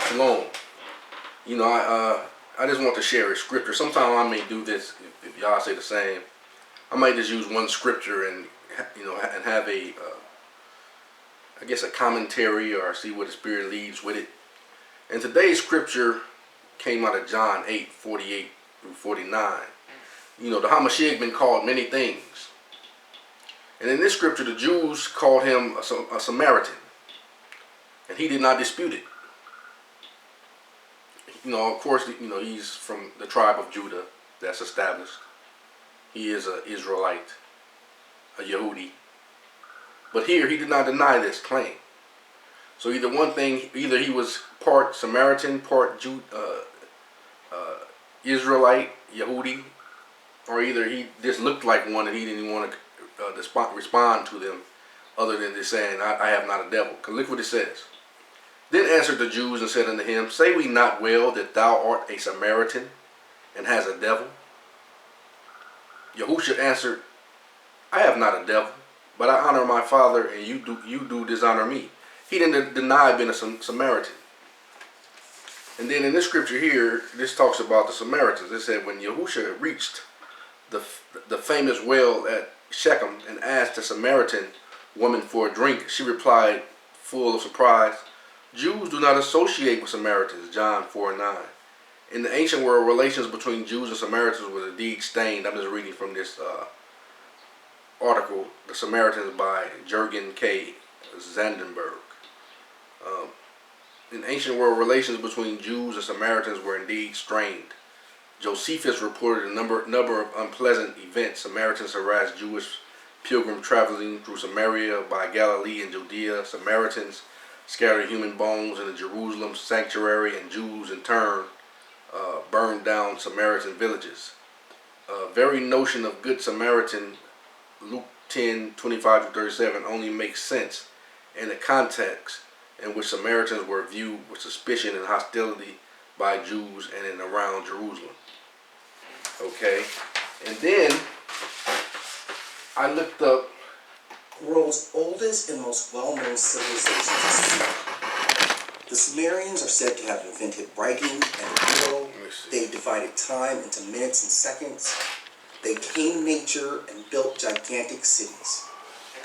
Shalom. You know, I just want to share a scripture. Sometimes I may do this if y'all say the same. I might just use one scripture and and have I guess a commentary or see what the Spirit leads with it. And today's scripture came out of John 8:48 through 49. You know, the Hamashiach been called many things. And in this scripture, the Jews called him a Samaritan. And he did not dispute it. You know, of course, he's from the tribe of Judah. That's established. He is an Israelite, a Yehudi. But here, he did not deny this claim. So either he was part Samaritan, part Israelite, Yehudi, or either he just looked like one and he didn't want to respond to them other than just saying, I have not a devil. Because look what it says. Then answered the Jews and said unto him, Say we not well that thou art a Samaritan and has a devil? Yahusha answered, I have not a devil, but I honor my Father, and you do dishonor me. He didn't deny being a Samaritan. And then in this scripture here, this talks about the Samaritans. It said when Yahusha reached the famous well at Shechem and asked the Samaritan woman for a drink, she replied, full of surprise, Jews do not associate with Samaritans, John 4:9. In the ancient world, relations between Jews and Samaritans was indeed stained. I'm just reading from this article, The Samaritans by Jürgen K. Zandenberg. In ancient world, relations between Jews and Samaritans were indeed strained. Josephus reported a number of unpleasant events. Samaritans harassed Jewish pilgrims traveling through Samaria by Galilee and Judea. Samaritans scattered human bones in the Jerusalem sanctuary, and Jews in turn burned down Samaritan villages. Very notion of Good Samaritan, Luke 10:25-37, only makes sense in the context in which Samaritans were viewed with suspicion and hostility by Jews and in around Jerusalem. Okay, and then I looked up world's oldest and most well-known civilization. The Sumerians are said to have invented writing and the wheel. They divided time into minutes and seconds. They tamed nature and built gigantic cities.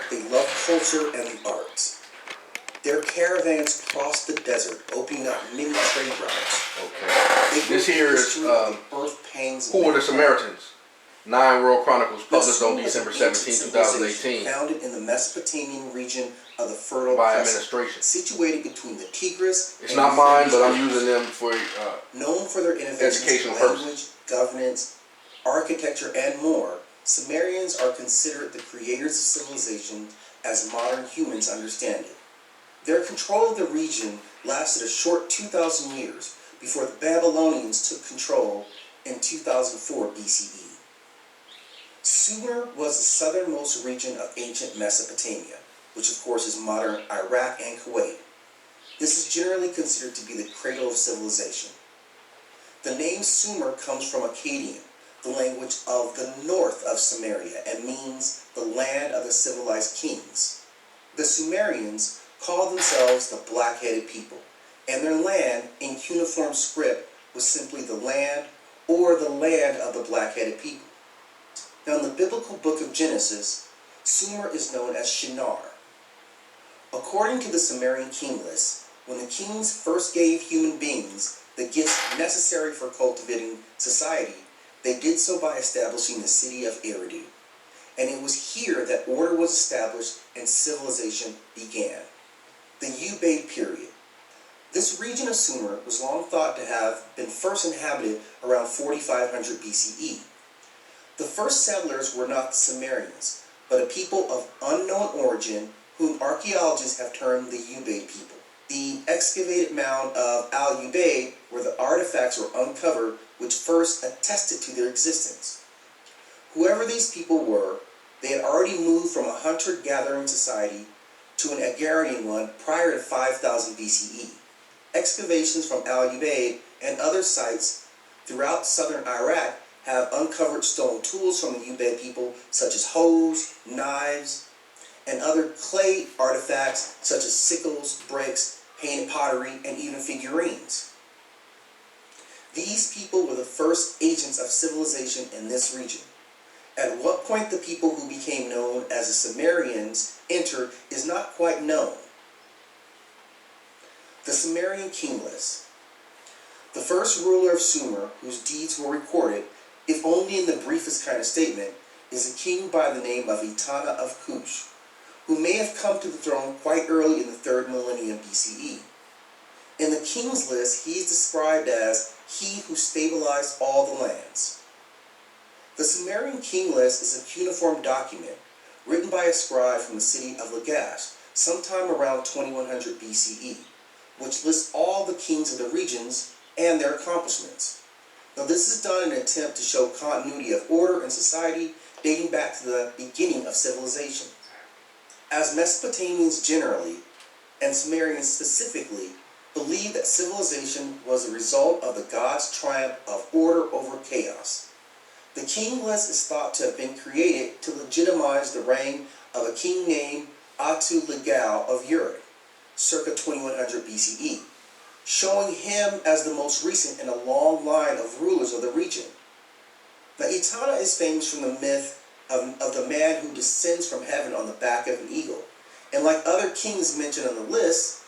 They loved culture and the arts. Their caravans crossed the desert, opening up many trade routes. Okay. This here is who are the Samaritans? 9 World Chronicles, published on December 17, 2018. Founded in the Mesopotamian region of the Fertile by Crescent, administration. Situated between the Tigris. It's not mine, but I'm using them for known for their innovations in language, governance, architecture, and more. Sumerians are considered the creators of civilization as modern humans understand it. Their control of the region lasted a short 2,000 years before the Babylonians took control in 2004 BCE. Sumer was the southernmost region of ancient Mesopotamia, which of course is modern Iraq and Kuwait. This is generally considered to be the cradle of civilization. The name Sumer comes from Akkadian, the language of the north of Samaria, and means the land of the civilized kings. The Sumerians called themselves the black-headed people, and their land in cuneiform script was simply the land or the land of the black-headed people. Now in the biblical book of Genesis, Sumer is known as Shinar. According to the Sumerian king list, when the kings first gave human beings the gifts necessary for cultivating society, they did so by establishing the city of Eridu. And it was here that order was established and civilization began. The Ubaid period. This region of Sumer was long thought to have been first inhabited around 4500 BCE. The first settlers were not the Sumerians, but a people of unknown origin whom archaeologists have termed the Ubaid people. The excavated mound of Al-Ubaid, where the artifacts were uncovered which first attested to their existence. Whoever these people were, they had already moved from a hunter-gathering society to an agrarian one prior to 5000 BCE. Excavations from Al-Ubaid and other sites throughout southern Iraq have uncovered stone tools from the Ubaid people, such as hoes, knives, and other clay artifacts such as sickles, bricks, painted pottery, and even figurines. These people were the first agents of civilization in this region. At what point the people who became known as the Sumerians entered is not quite known. The Sumerian king list. The first ruler of Sumer, whose deeds were recorded, if only in the briefest kind of statement, is a king by the name of Etana of Kush, who may have come to the throne quite early in the 3rd millennium BCE. In the king's list, he is described as he who stabilized all the lands. The Sumerian king list is a cuneiform document written by a scribe from the city of Lagash sometime around 2100 BCE, which lists all the kings of the regions and their accomplishments. Now, this is done in an attempt to show continuity of order in society dating back to the beginning of civilization. As Mesopotamians generally, and Sumerians specifically, believed that civilization was a result of the gods' triumph of order over chaos. The king list is thought to have been created to legitimize the reign of a king named Atu-Ligal of Uruk, circa 2100 BCE, showing him as the most recent in a long line of rulers of the region. Now, Etana is famous from the myth of the man who descends from heaven on the back of an eagle. And like other kings mentioned on the list,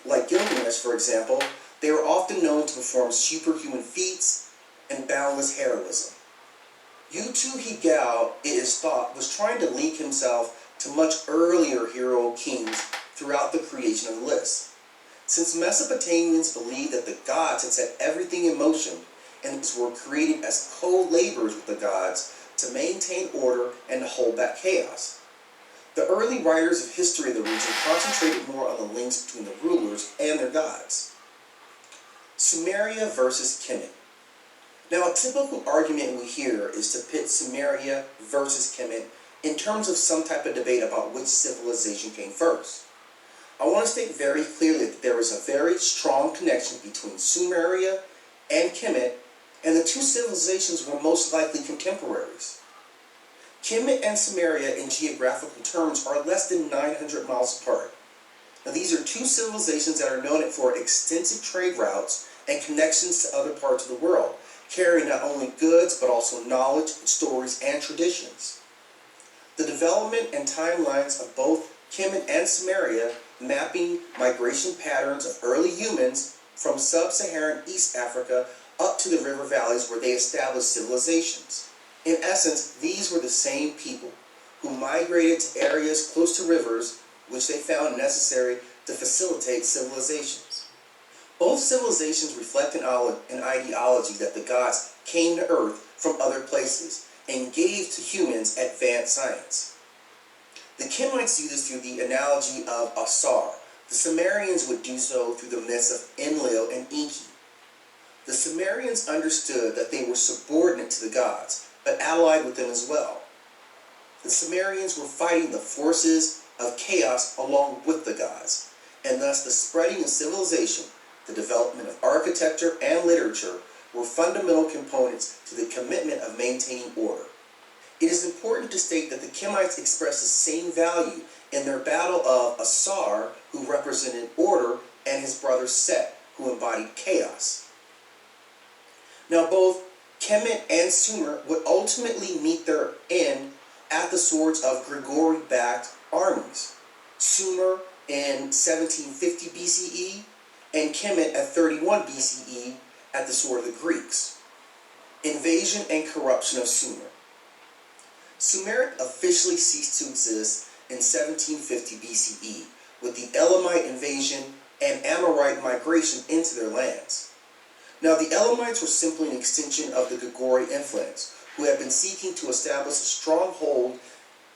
like Gilgamesh, for example, they were often known to perform superhuman feats and boundless heroism. Utu-Higal, it is thought, was trying to link himself to much earlier hero kings throughout the creation of the list. Since Mesopotamians believed that the gods had set everything in motion and were created as co-laborers with the gods to maintain order and to hold back chaos. The early writers of history of the region concentrated more on the links between the rulers and their gods. Sumeria versus Kemet. Now, a typical argument we hear is to pit Sumeria versus Kemet in terms of some type of debate about which civilization came first. I want to state very clearly that there is a very strong connection between Sumeria and Kemet, and the two civilizations were most likely contemporaries. Kemet and Sumeria in geographical terms are less than 900 miles apart. Now, these are two civilizations that are known for extensive trade routes and connections to other parts of the world, carrying not only goods but also knowledge, stories, and traditions. The development and timelines of both Kemet and Sumeria mapping migration patterns of early humans from sub-Saharan East Africa up to the river valleys where they established civilizations. In essence, these were the same people who migrated to areas close to rivers, which they found necessary to facilitate civilizations. Both civilizations reflect an ideology that the gods came to Earth from other places and gave to humans advanced science. The Kemites do this through the analogy of Asar. The Sumerians would do so through the myths of Enlil and Enki. The Sumerians understood that they were subordinate to the gods, but allied with them as well. The Sumerians were fighting the forces of chaos along with the gods, and thus the spreading of civilization, the development of architecture and literature were fundamental components to the commitment of maintaining order. It is important to state that the Kemites expressed the same value in their battle of Asar, who represented order, and his brother Set, who embodied chaos. Now, both Kemet and Sumer would ultimately meet their end at the swords of Grigori-backed armies. Sumer in 1750 BCE, and Kemet at 31 BCE at the sword of the Greeks. Invasion and corruption of Sumer. Sumer officially ceased to exist in 1750 BCE with the Elamite invasion and Amorite migration into their lands. Now, the Elamites were simply an extension of the Grigori influence, who had been seeking to establish a stronghold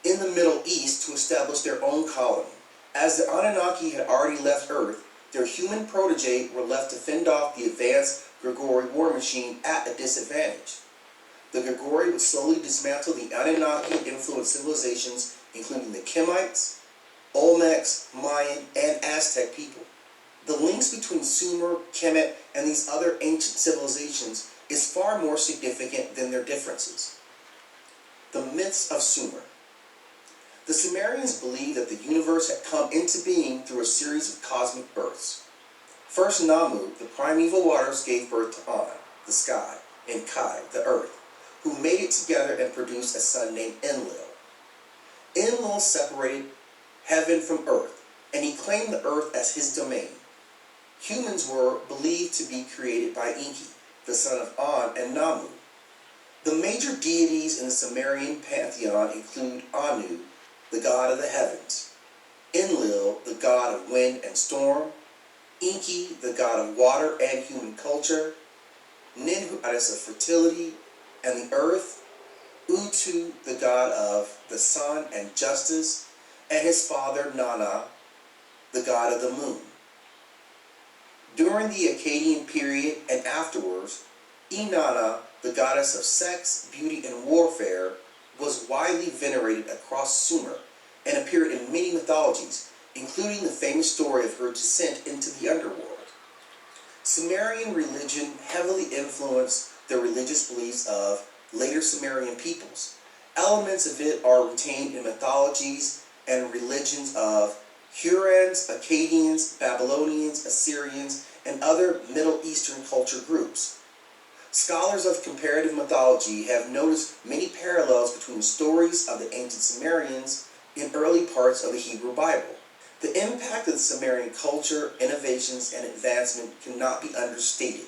in the Middle East to establish their own colony. As the Anunnaki had already left Earth, their human protege were left to fend off the advanced Grigori war machine at a disadvantage. The Grigori would slowly dismantle the Anunnaki-influenced civilizations, including the Kemites, Olmecs, Mayan, and Aztec people. The links between Sumer, Kemet, and these other ancient civilizations is far more significant than their differences. The myths of Sumer. The Sumerians believed that the universe had come into being through a series of cosmic births. First Namu, the primeval waters, gave birth to An, the sky, and Kai, the earth, who mated together and produced a son named Enlil. Enlil separated heaven from earth, and he claimed the earth as his domain. Humans were believed to be created by Enki, the son of An and Namu. The major deities in the Sumerian pantheon include Anu, the god of the heavens, Enlil, the god of wind and storm, Enki, the god of water and human culture, Ninhu, goddess of fertility and the earth, Utu, the god of the sun and justice, and his father Nana, the god of the moon. During the Akkadian period and afterwards, Inanna, the goddess of sex, beauty, and warfare, was widely venerated across Sumer and appeared in many mythologies, including the famous story of her descent into the underworld. Sumerian religion heavily influenced the religious beliefs of later Sumerian peoples. Elements of it are retained in mythologies and religions of Hurons, Akkadians, Babylonians, Assyrians, and other Middle Eastern culture groups. Scholars of comparative mythology have noticed many parallels between the stories of the ancient Sumerians in early parts of the Hebrew Bible. The impact of the Sumerian culture, innovations, and advancement cannot be understated.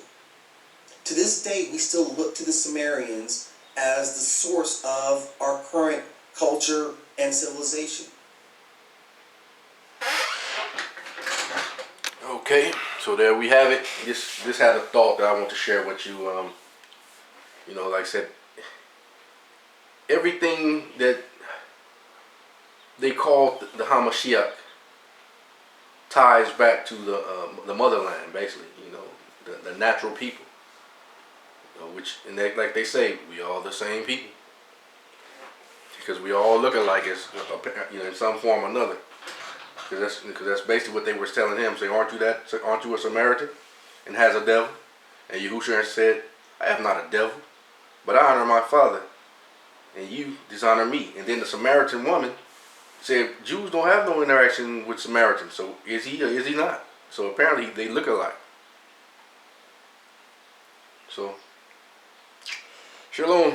To this day, we still look to the Sumerians as the source of our current culture and civilization. Okay, so there we have it. This had a thought that I want to share with you. Like I said, everything that they call the Hamashiach ties back to the motherland, basically. The natural people. Which, and they, like they say, we all the same people, because we all look alike, as in some form or another. Because that's basically what they were telling him. Say, aren't you a Samaritan and has a devil? And Yahusha said, I have not a devil, but I honor my father, and you dishonor me. And then the Samaritan woman said, Jews don't have no interaction with Samaritans, so is he or is he not? So apparently they look alike. So, shalom.